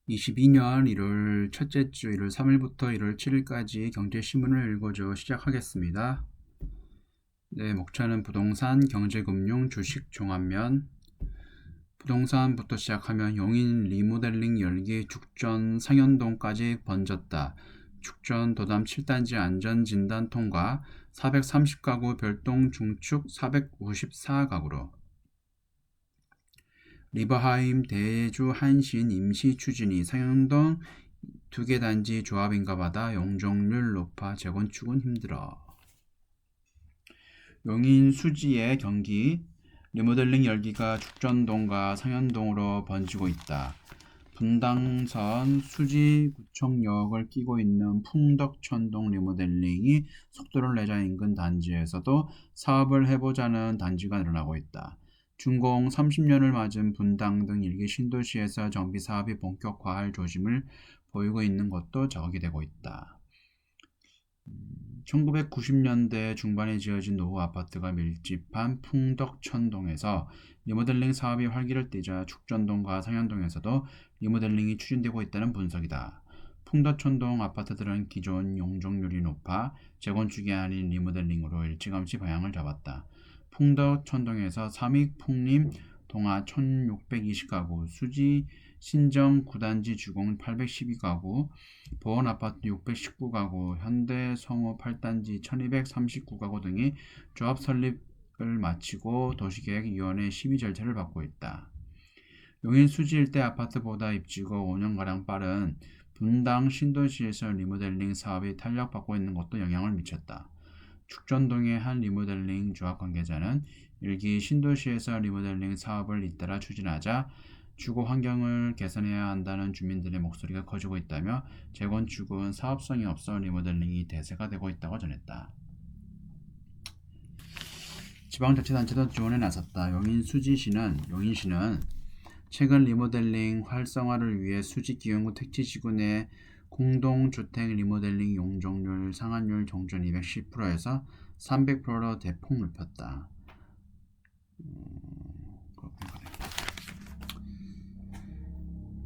2022년 1월 첫째 주 1월 3일부터 1월 7일까지 경제신문을 읽어줘 시작하겠습니다. 네, 목차는 부동산, 경제금융, 주식, 종합면. 부동산부터 시작하면 용인 리모델링 열기 죽전 상현동까지 번졌다. 죽전 도담 7단지 안전진단 통과 430가구 별동 중축 494가구로 리버하임 대주 한신 임시 추진이 상현동 2개 단지 조합인가 받아 용적률 높아 재건축은 힘들어. 용인 수지의 경기 리모델링 열기가 죽전동과 상현동으로 번지고 있다. 분당선 수지구청역을 끼고 있는 풍덕천동 리모델링이 속도를 내자 인근 단지에서도 사업을 해보자는 단지가 늘어나고 있다. 준공 30년을 맞은 분당 등 일개 신도시에서 정비 사업이 본격화할 조짐을 보이고 있는 것도 자극이 되고 있다. 1990년대 중반에 지어진 노후 아파트가 밀집한 풍덕천동에서 리모델링 사업이 활기를 띠자 죽전동과 상현동에서도 리모델링이 추진되고 있다는 분석이다. 풍덕천동 아파트들은 기존 용적률이 높아 재건축이 아닌 리모델링으로 일찌감치 방향을 잡았다. 풍덕천동에서 삼익, 풍림, 동아 1620가구, 수지, 신정 9단지 주공 812가구, 보원아파트 619가구, 현대 성호 8단지 1239가구 등이 조합 설립을 마치고 도시계획위원회 심의 절차를 받고 있다. 용인 수지 일대 아파트보다 입지가 5년가량 빠른 분당 신도시에서 리모델링 사업이 탄력받고 있는 것도 영향을 미쳤다. 죽전동의 한 리모델링 조합 관계자는 일기 신도시에서 리모델링 사업을 잇따라 추진하자 주거 환경을 개선해야 한다는 주민들의 목소리가 커지고 있다며 재건축은 사업성이 없어 리모델링이 대세가 되고 있다고 전했다. 지방자치단체도 지원에 나섰다. 용인시는 최근 리모델링 활성화를 위해 수지기흥구 택지지구 내 공동주택 리모델링 용적률 상한율 종전 210%에서 300%로 대폭 높였다.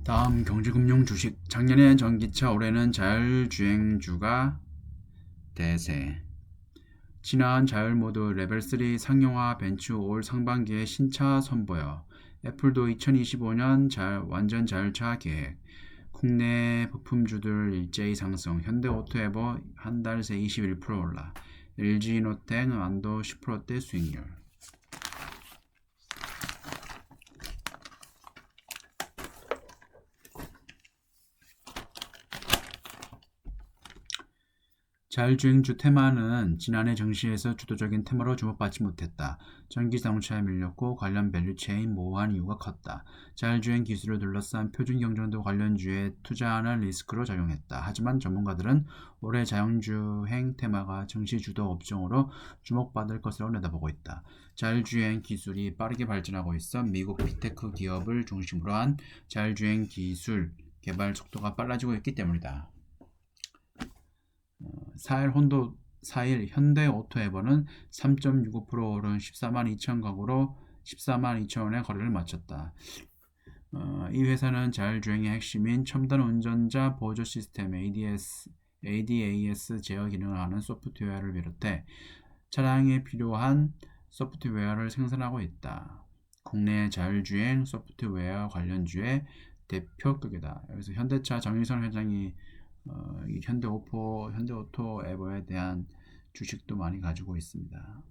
다음 경제금융 주식. 작년엔 전기차, 올해는 자율주행주가 대세. 지난 자율모드 레벨3 상용화 벤츠 올 상반기에 신차 선보여 애플도 2025년 완전 자율차 계획. 국내 부품주들 일제히 상승. 현대오토에버 한 달 새 21% 올라. LG노텍 완도 10%대 수익률. 자율주행주 테마는 지난해 증시에서 주도적인 테마로 주목받지 못했다. 전기자동차에 밀렸고 관련 밸류체인 모호한 이유가 컸다. 자율주행 기술을 둘러싼 표준경쟁도 관련주에 투자하는 리스크로 작용했다. 하지만 전문가들은 올해 자율주행 테마가 증시 주도 업종으로 주목받을 것으로 내다보고 있다. 자율주행 기술이 빠르게 발전하고 있어 미국 빅테크 기업을 중심으로 한 자율주행 기술 개발 속도가 빨라지고 있기 때문이다. 4일 현대오토에버는 3.65% 오른 14만 2천 가구로 14만 2천 원의 거래를 마쳤다. 이 회사는 자율주행의 핵심인 첨단 운전자 보조 시스템 ADAS 제어 기능을 하는 소프트웨어를 비롯해 차량에 필요한 소프트웨어를 생산하고 있다. 국내 자율주행 소프트웨어 관련주의 대표격이다. 여기서 현대차 정일선 회장이 현대오토 에버에 대한 주식도 많이 가지고 있습니다.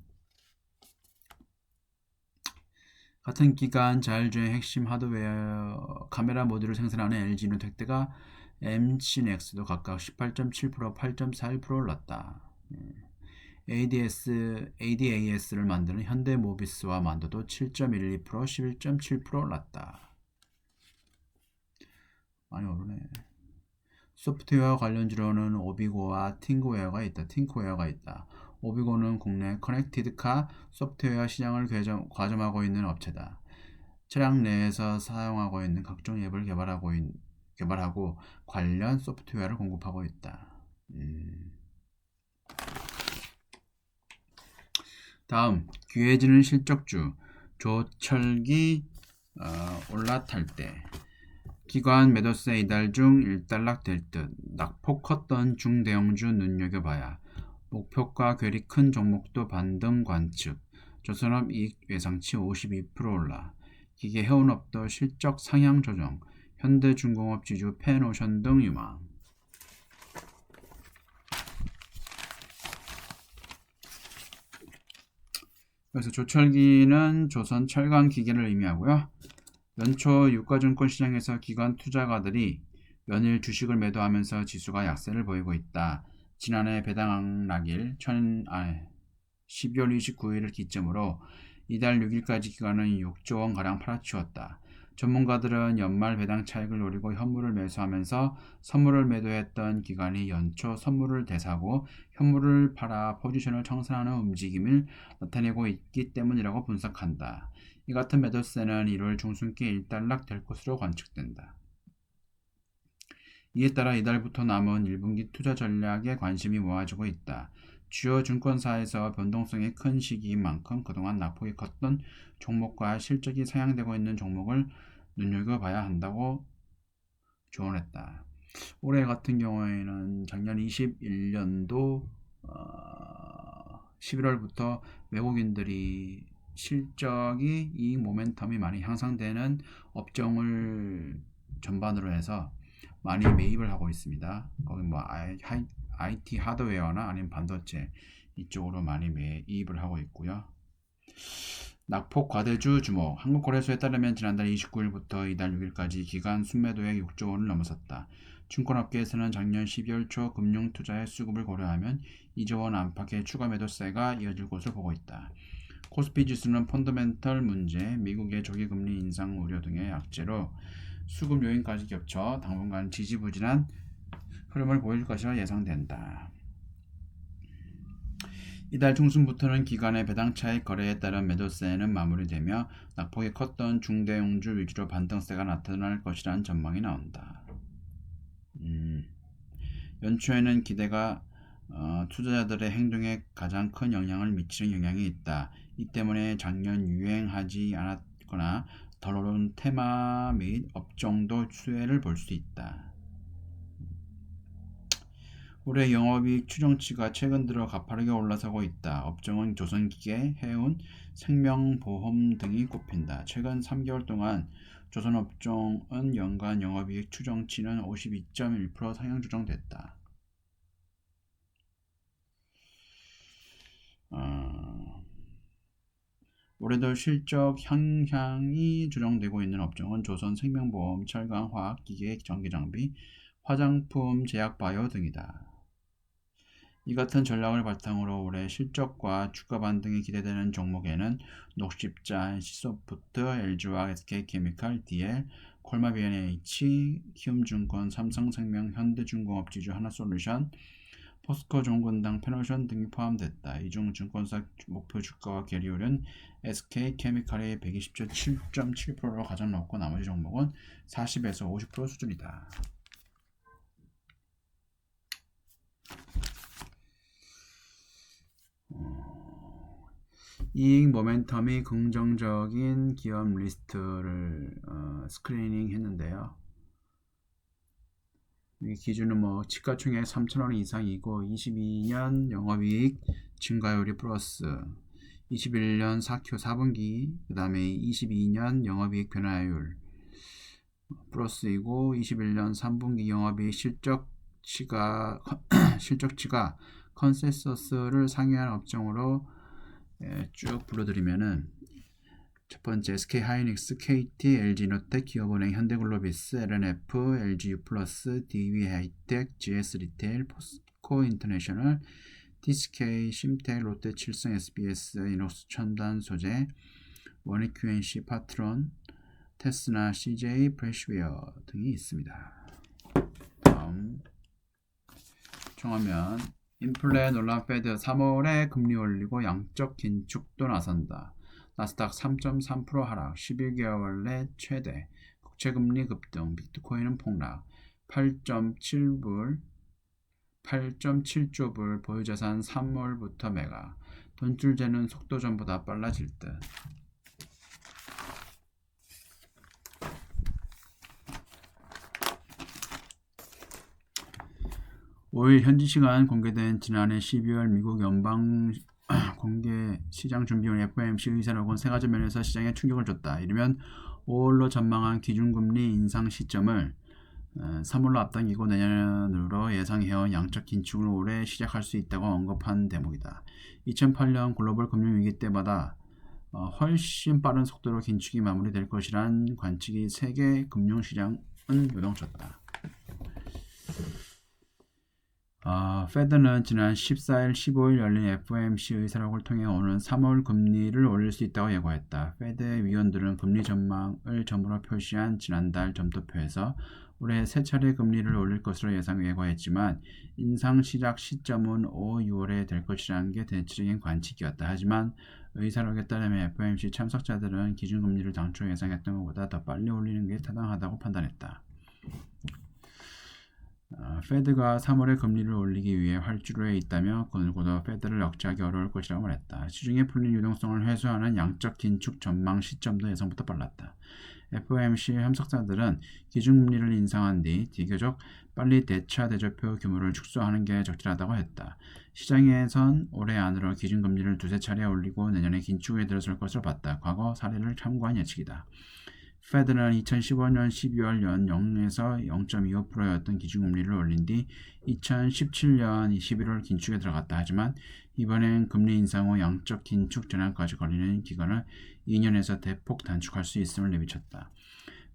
같은 기간 자율주행 핵심 하드웨어 카메라 모듈을 생산하는 LG노텍대가 MC넥스도 각각 18.7%, 8.41% 올랐다. ADAS를 만드는 현대모비스와 만도도 7.12%, 11.7% 올랐다. 많이 오르네. 소프트웨어 관련주로는 오비고와 팅크웨어가 있다. 오비고는 국내 커넥티드카 소프트웨어 시장을 과점하고 있는 업체다. 차량 내에서 사용하고 있는 각종 앱을 개발하고 관련 소프트웨어를 공급하고 있다. 다음 귀해지는 실적주. 조철기 올라탈 때 기관 매도세 이달 중 일단락될 듯. 낙폭 컸던 중대형주 눈여겨봐야. 목표가 괴리 큰 종목도 반등 관측. 조선업 이익 예상치 52% 올라. 기계 해운업도 실적 상향 조정. 현대중공업 지주 펜오션 등 유망. 그래서 조철기는 조선 철강 기계를 의미하고요. 연초 유가증권 시장에서 기관 투자가들이 연일 주식을 매도하면서 지수가 약세를 보이고 있다. 지난해 배당락일 12월 29일을 기점으로 이달 6일까지 기관은 6조 원가량 팔아치웠다. 전문가들은 연말 배당 차익을 노리고 현물을 매수하면서 선물을 매도했던 기관이 연초 선물을 대사고 현물을 팔아 포지션을 청산하는 움직임을 나타내고 있기 때문이라고 분석한다. 이 같은 매도세는 1월 중순께 일단락 될 것으로 관측된다. 이에 따라 이달부터 남은 1분기 투자 전략에 관심이 모아지고 있다. 주요 증권사에서 변동성이 큰 시기인 만큼 그동안 낙폭이 컸던 종목과 실적이 상향되고 있는 종목을 눈여겨봐야 한다고 조언했다. 올해 같은 경우에는 작년 21년도 11월부터 외국인들이 실적이 이익 모멘텀이 많이 향상되는 업종을 전반으로 해서 많이 매입을 하고 있습니다. 거기 뭐 IT 하드웨어나 아니면 반도체 이쪽으로 많이 매입을 하고 있고요. 낙폭 과대주 주목. 한국거래소에 따르면 지난달 29일부터 이달 6일까지 기간 순매도액 6조 원을 넘어섰다. 증권업계에서는 작년 12월 초 금융투자의 수급을 고려하면 2조 원 안팎의 추가 매도세가 이어질 것으로 보고 있다. 코스피 지수는 펀더멘털 문제, 미국의 조기금리 인상 우려 등의 악재로 수급 요인까지 겹쳐 당분간 지지부진한 흐름을 보일 것이라 예상된다. 이달 중순부터는 기관의 배당 차익 거래에 따른 매도세는 마무리되며 낙폭이 컸던 중대형주 위주로 반등세가 나타날 것이라는 전망이 나온다. 연초에는 기대가 투자자들의 행동에 가장 큰 영향을 미치는 영향이 있다. 이 때문에 작년 유행하지 않았거나 덜 오른 테마 및 업종도 수혜를 볼 수 있다. 올해 영업이익 추정치가 최근 들어 가파르게 올라서고 있다. 업종은 조선기계, 해운, 생명보험 등이 꼽힌다. 최근 3개월 동안 조선업종은 연간 영업이익 추정치는 52.1% 상향 조정됐다. 올해도 실적 향상이 조정되고 있는 업종은 조선 생명보험, 철강, 화학기계, 전기장비, 화장품, 제약바이오 등이다. 이 같은 전략을 바탕으로 올해 실적과 주가 반등이 기대되는 종목에는 녹십자, NC소프트, LG화학, SK케미칼, DL, 콜마 B&H, 키움증권, 삼성생명, 현대중공업 지주 하나솔루션, 포스코 종근당, 페노션 등이 포함됐다. 이 중 증권사 목표 주가와 계리율은 SK케미칼이 127.7%로 가장 높고 나머지 종목은 40에서 50% 수준이다. 이익 모멘텀이 긍정적인 기업 리스트를 스크리닝 했는데요. 이 기준은 뭐 시가총액 3,000원 이상이고 22년 영업이익 증가율이 플러스 21년 4Q 4분기 그 다음에 22년 영업이익 변화율 플러스이고 21년 3분기 영업이익 실적치가 컨센서스를 상회한 업종으로 쭉 불러드리면은 첫 번째 SK하이닉스, KT, LG노텍, 기업은행, 현대글로비스, LNF, LG유플러스, DB하이텍, GS리테일, 포스코 인터내셔널, TSK, 심텍, 롯데칠성, SBS, 이녹스 첨단소재, 원익QNC, 파트론, 테스나, CJ, 프레시웨어 등이 있습니다. 다음 총화면 인플레 논란 패드 3월에 금리 올리고 양적 긴축도 나선다. 나스닥 3.3% 하락, 11개월 내 최대, 국채금리 급등, 비트코인은 폭락, 8.7조 불 보유자산 3월부터 매각, 돈줄 재는 속도 전보다 빨라질 듯. 5일 현지 시간 공개된 지난해 12월 미국 연방 공개 시장 준비위원 FOMC 의사록은 세 가지 면에서 시장에 충격을 줬다. 이르면 5월로 전망한 기준금리 인상 시점을 3월로 앞당기고 내년으로 예상해온 양적 긴축을 올해 시작할 수 있다고 언급한 대목이다. 2008년 글로벌 금융위기 때보다 훨씬 빠른 속도로 긴축이 마무리될 것이란 관측이 세계 금융시장은 요동쳤다. 페드는 지난 14일, 15일 열린 FOMC 의사록을 통해 오는 3월 금리를 올릴 수 있다고 예고했다. 페드의 위원들은 금리 전망을 점으로 표시한 지난달 점도표에서 올해 세 차례 금리를 올릴 것으로 예고했지만 인상 시작 시점은 5, 6월에 될 것이라는 게 대체적인 관측이었다. 하지만 의사록에 따르면 FOMC 참석자들은 기준금리를 당초 예상했던 것보다 더 빨리 올리는 게 타당하다고 판단했다. 페드가 3월에 금리를 올리기 위해 활주로에 있다며 그들도 페드를 억제하기 어려울 것이라고 말했다. 시중에 풀린 유동성을 회수하는 양적 긴축 전망 시점도 예상보다 빨랐다. FOMC 참석자들은 기준금리를 인상한 뒤 비교적 빨리 대차 대조표 규모를 축소하는 게 적절하다고 했다. 시장에선 올해 안으로 기준금리를 두세 차례 올리고 내년에 긴축에 들어설 것으로 봤다. 과거 사례를 참고한 예측이다. 페드는 2015년 12월 연 0에서 0.25%였던 기준금리를 올린 뒤 2017년 11월 긴축에 들어갔다. 하지만 이번엔 금리 인상 후 양적 긴축 전환까지 걸리는 기간을 2년에서 대폭 단축할 수 있음을 내비쳤다.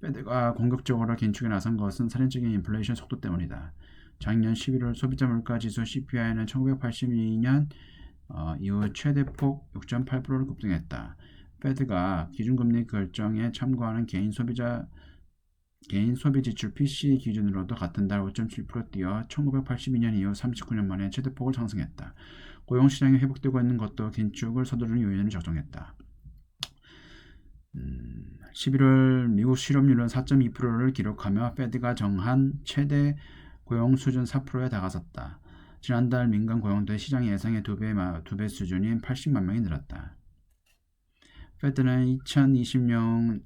페드가 공격적으로 긴축에 나선 것은 살인적인 인플레이션 속도 때문이다. 작년 11월 소비자 물가지수 CPI는 1982년 이후 최대폭 6.8%를 급등했다. 페드가 기준금리 결정에 참고하는 개인 소비 지출 PCE 기준으로도 같은 달 5.7% 뛰어 1982년 이후 39년 만에 최대폭을 상승했다. 고용시장이 회복되고 있는 것도 긴축을 서두르는 요인으로 작동했다. 11월 미국 실업률은 4.2%를 기록하며 페드가 정한 최대 고용 수준 4%에 다가섰다. 지난달 민간 고용도 시장 예상의 2배 수준인 80만 명이 늘었다. 페드는 2020년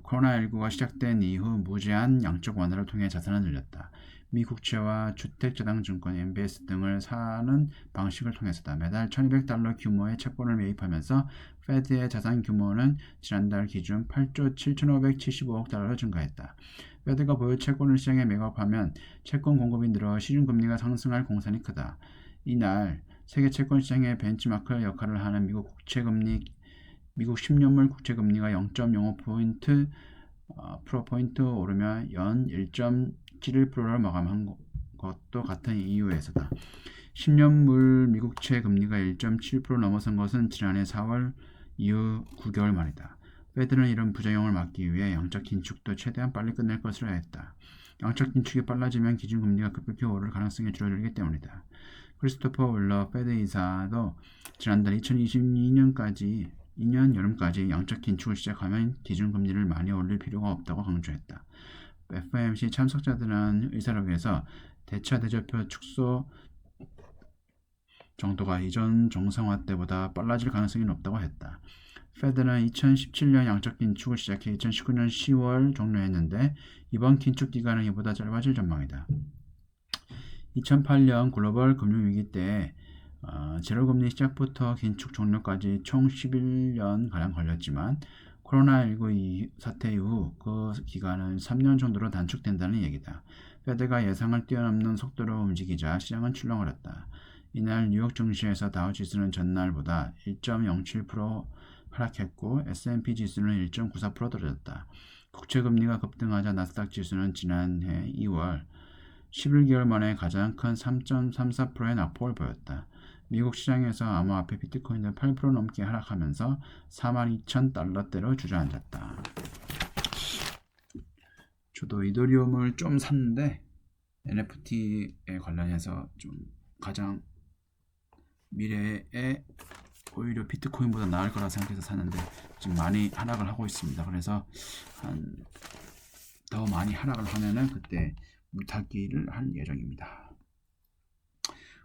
코로나19가 시작된 이후 무제한 양적 완화를 통해 자산을 늘렸다. 미 국채와 주택저당증권, MBS 등을 사는 방식을 통해서다. 매달 $1200 규모의 채권을 매입하면서 페드의 자산 규모는 지난달 기준 8조 7,575억 달러로 증가했다. 페드가 보유 채권을 시장에 매입하면 채권 공급이 늘어 시중금리가 상승할 공산이 크다. 이날 세계 채권 시장의 벤치마크 역할을 하는 미국 10년물 국채금리가 0.05% 프로포인트 오르며 연 1.71%를 마감한 것도 같은 이유에서다. 10년물 미국채 금리가 1.7% 넘어선 것은 지난해 4월 이후 9개월 만이다. 페드는 이런 부작용을 막기 위해 양적 긴축도 최대한 빨리 끝낼 것으로 했다. 양적 긴축이 빨라지면 기준금리가 급격히 오를 가능성이 줄어들기 때문이다. 크리스토퍼 윌러 페드 이사도 지난달 2022년 여름까지 양적 긴축을 시작하면 기준금리를 많이 올릴 필요가 없다고 강조했다. FOMC 참석자들은 의사록에서 대차 대조표 축소 정도가 이전 정상화 때보다 빨라질 가능성이 높다고 했다. 페드는 2017년 양적 긴축을 시작해 2019년 10월 종료했는데 이번 긴축 기간은 이보다 짧아질 전망이다. 2008년 글로벌 금융위기 때 제로금리 시작부터 긴축 종료까지 총 11년가량 걸렸지만 코로나19 사태 이후 그 기간은 3년 정도로 단축된다는 얘기다. 페드가 예상을 뛰어넘는 속도로 움직이자 시장은 출렁거렸다. 이날 뉴욕 증시에서 다우지수는 전날보다 1.07% 하락했고 S&P 지수는 1.94% 떨어졌다. 국채금리가 급등하자 나스닥 지수는 지난해 2월 11개월 만에 가장 큰 3.34%의 낙폭을 보였다. 미국 시장에서 암호화폐 비트코인은 8% 넘게 하락하면서 42,000달러대로 주저앉았다. 저도 이더리움을 좀 샀는데 NFT에 관련해서 좀 가장 미래에 오히려 비트코인보다 나을 거라 생각해서 샀는데 지금 많이 하락을 하고 있습니다. 그래서 더 많이 하락을 하면은 그때 물타기를 할 예정입니다.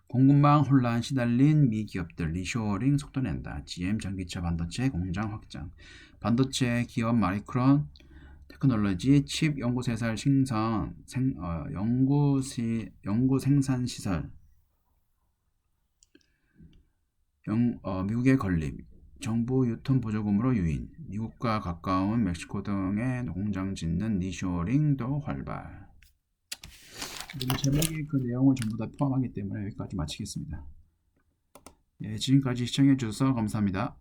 공급망 혼란 시달린 미 기업들 리쇼어링 속도 낸다. GM 전기차 반도체 공장 확장. 반도체 기업 마이크론 테크놀로지, 칩 연구세살 생산, 연구 생산 시설, 미국의 건립, 정부 유통 보조금으로 유인, 미국과 가까운 멕시코 등의 공장 짓는 니쇼링도 활발. 제목이 그 내용을 전부 다 포함하기 때문에 여기까지 마치겠습니다. 예, 지금까지 시청해 주셔서 감사합니다.